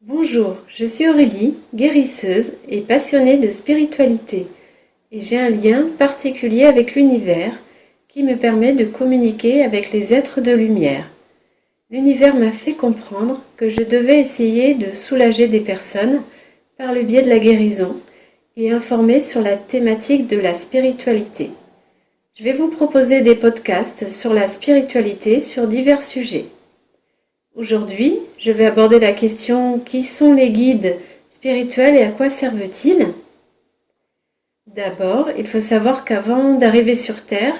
Bonjour, je suis Aurélie, guérisseuse et passionnée de spiritualité, et j'ai un lien particulier avec l'univers qui me permet de communiquer avec les êtres de lumière. L'univers m'a fait comprendre que je devais essayer de soulager des personnes par le biais de la guérison et informer sur la thématique de la spiritualité. Je vais vous proposer des podcasts sur la spiritualité sur divers sujets. Aujourd'hui, je vais aborder la question « Qui sont les guides spirituels et à quoi servent-ils » D'abord, il faut savoir qu'avant d'arriver sur Terre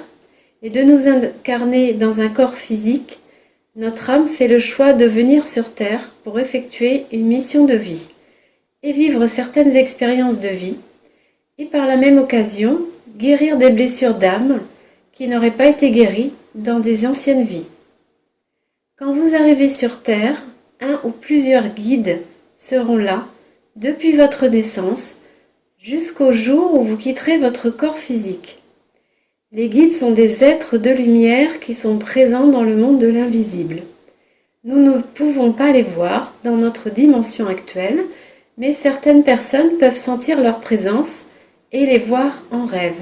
et de nous incarner dans un corps physique, notre âme fait le choix de venir sur Terre pour effectuer une mission de vie et vivre certaines expériences de vie et par la même occasion guérir des blessures d'âme qui n'auraient pas été guéries dans des anciennes vies. Quand vous arrivez sur Terre, un ou plusieurs guides seront là depuis votre naissance jusqu'au jour où vous quitterez votre corps physique. Les guides sont des êtres de lumière qui sont présents dans le monde de l'invisible. Nous ne pouvons pas les voir dans notre dimension actuelle, mais certaines personnes peuvent sentir leur présence et les voir en rêve.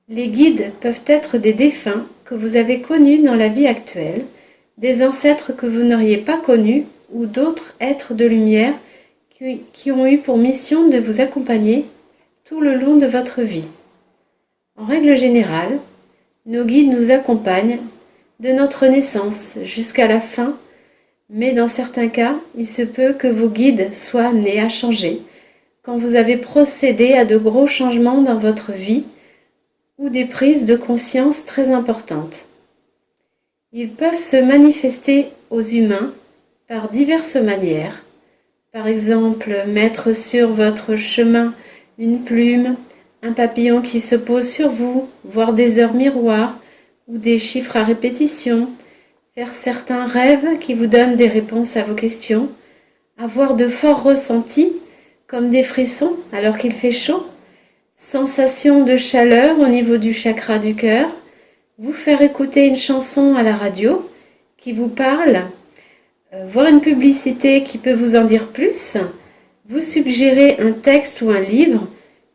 Les guides peuvent être des défunts que vous avez connus dans la vie actuelle, des ancêtres que vous n'auriez pas connus ou d'autres êtres de lumière qui ont eu pour mission de vous accompagner tout le long de votre vie. En règle générale, nos guides nous accompagnent de notre naissance jusqu'à la fin, mais dans certains cas, il se peut que vos guides soient amenés à changer quand vous avez procédé à de gros changements dans votre vie ou des prises de conscience très importantes. Ils peuvent se manifester aux humains par diverses manières. Par exemple, mettre sur votre chemin une plume, un papillon qui se pose sur vous, voir des heures miroirs ou des chiffres à répétition, faire certains rêves qui vous donnent des réponses à vos questions, avoir de forts ressentis comme des frissons alors qu'il fait chaud, sensation de chaleur au niveau du chakra du cœur, vous faire écouter une chanson à la radio qui vous parle, voir une publicité qui peut vous en dire plus, vous suggérer un texte ou un livre,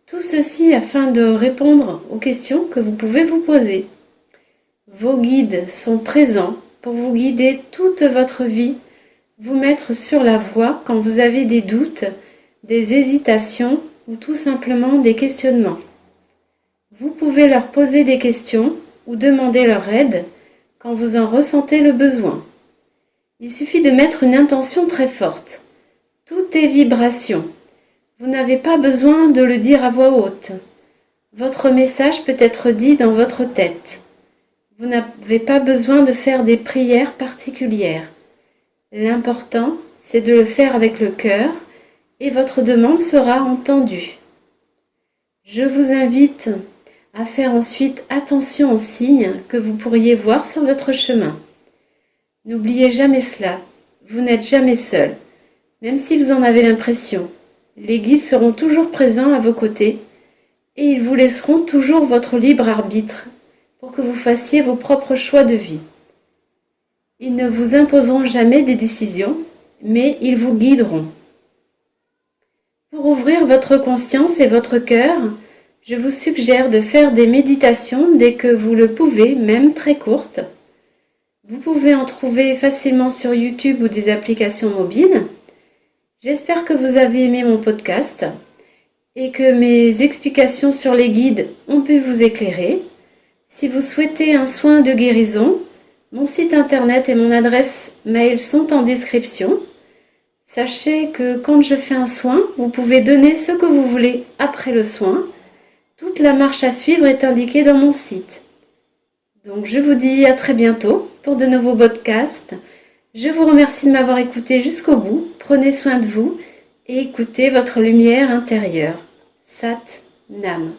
tout ceci afin de répondre aux questions que vous pouvez vous poser. Vos guides sont présents pour vous guider toute votre vie, vous mettre sur la voie quand vous avez des doutes, des hésitations ou tout simplement des questionnements. Vous pouvez leur poser des questions ou demander leur aide quand vous en ressentez le besoin. Il suffit de mettre une intention très forte. Tout est vibration. Vous n'avez pas besoin de le dire à voix haute. Votre message peut être dit dans votre tête. Vous n'avez pas besoin de faire des prières particulières. L'important, c'est de le faire avec le cœur et votre demande sera entendue. Je vous invite à faire ensuite attention aux signes que vous pourriez voir sur votre chemin. N'oubliez jamais cela, vous n'êtes jamais seul, même si vous en avez l'impression. Les guides seront toujours présents à vos côtés et ils vous laisseront toujours votre libre arbitre pour que vous fassiez vos propres choix de vie. Ils ne vous imposeront jamais des décisions, mais ils vous guideront. Pour ouvrir votre conscience et votre cœur, je vous suggère de faire des méditations dès que vous le pouvez, même très courtes. Vous pouvez en trouver facilement sur YouTube ou des applications mobiles. J'espère que vous avez aimé mon podcast et que mes explications sur les guides ont pu vous éclairer. Si vous souhaitez un soin de guérison, mon site internet et mon adresse mail sont en description. Sachez que quand je fais un soin, vous pouvez donner ce que vous voulez après le soin. Toute la marche à suivre est indiquée dans mon site. Donc je vous dis à très bientôt pour de nouveaux podcasts. Je vous remercie de m'avoir écouté jusqu'au bout. Prenez soin de vous et écoutez votre lumière intérieure. Sat Nam.